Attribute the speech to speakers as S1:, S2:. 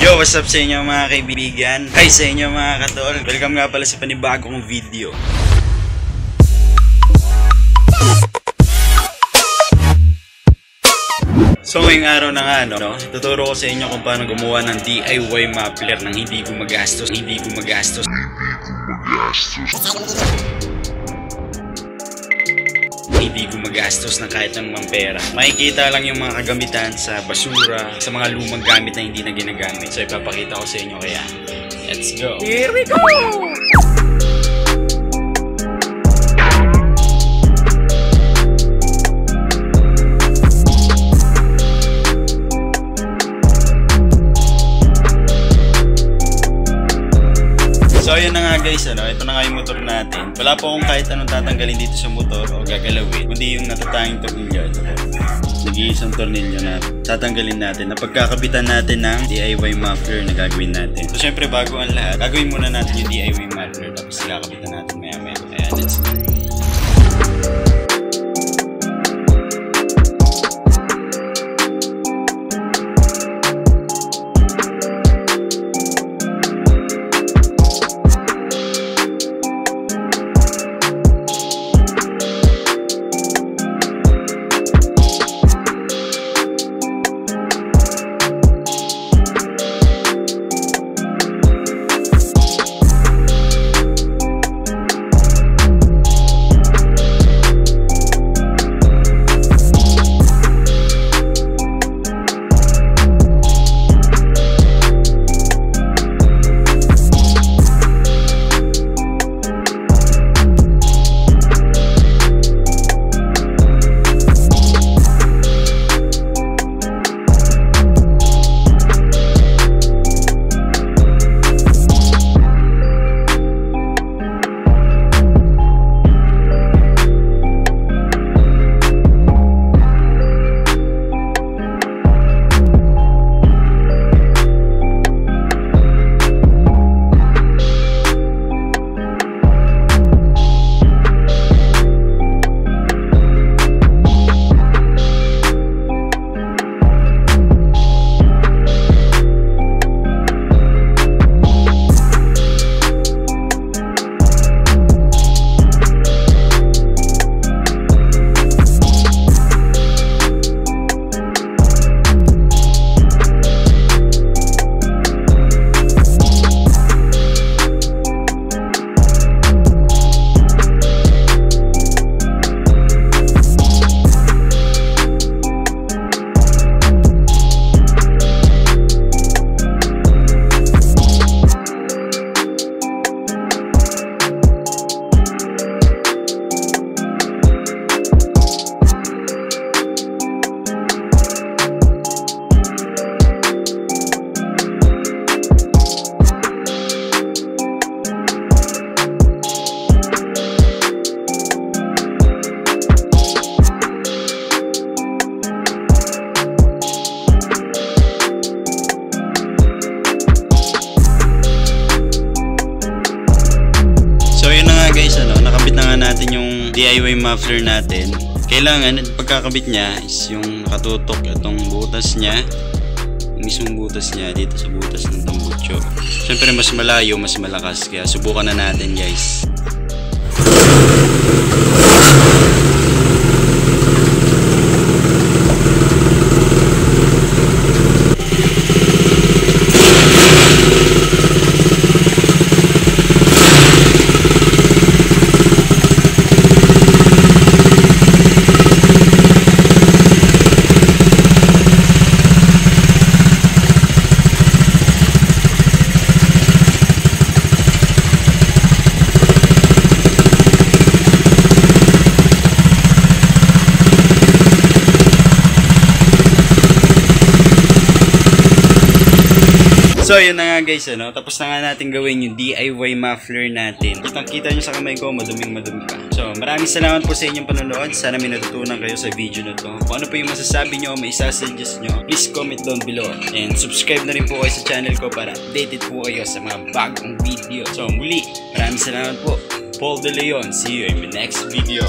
S1: Yo, what's up sa inyo mga kaibigan? Hi sa inyo mga katol. Welcome nga pala sa panibagong video. So ngayong araw na nga, tuturo ko sa inyo kung paano gumawa ng DIY muffler ng hindi gumagastos. Hindi gumagastos ng kahit anumang pera. Makikita lang yung mga kagamitan sa basura, sa mga lumang gamit na hindi na ginagamit. So ipapakita ko sa inyo kaya. Let's go! Here we go! So ayun na nga guys, ito na nga yung motor natin. Wala po akong kahit anong tatanggalin dito sa motor o gagalawin, kundi yung natatanging tornilyo. Ito po, nag-iisang tornilyo na tatanggalin natin na pagkakabitan natin ng DIY muffler na gagawin natin. So syempre bago ang lahat, gagawin muna natin yung DIY muffler tapos kakabitan natin maya maya. Ayan, let's go. Guys, nakabit na nga natin yung DIY muffler natin. Kailangan, pagkakabit niya is yung nakatutok itong butas niya, yung mismong butas niya dito sa butas ng tambutso. Siyempre mas malayo, mas malakas, kaya subukan na natin guys. So yun na nga guys, tapos na nga natin gawin yung DIY muffler natin. Kitang-kita nyo sa kamay ko, maduming-madumi pa. So maraming salamat po sa inyong panonood. Sana may natutunan kayo sa video na to. Kung ano po yung masasabi nyo, may isasuggest nyo, please comment down below. And subscribe na rin po kayo sa channel ko para updated po kayo sa mga bagong video. So muli, maraming salamat po. Paul De Leon, see you in the next video.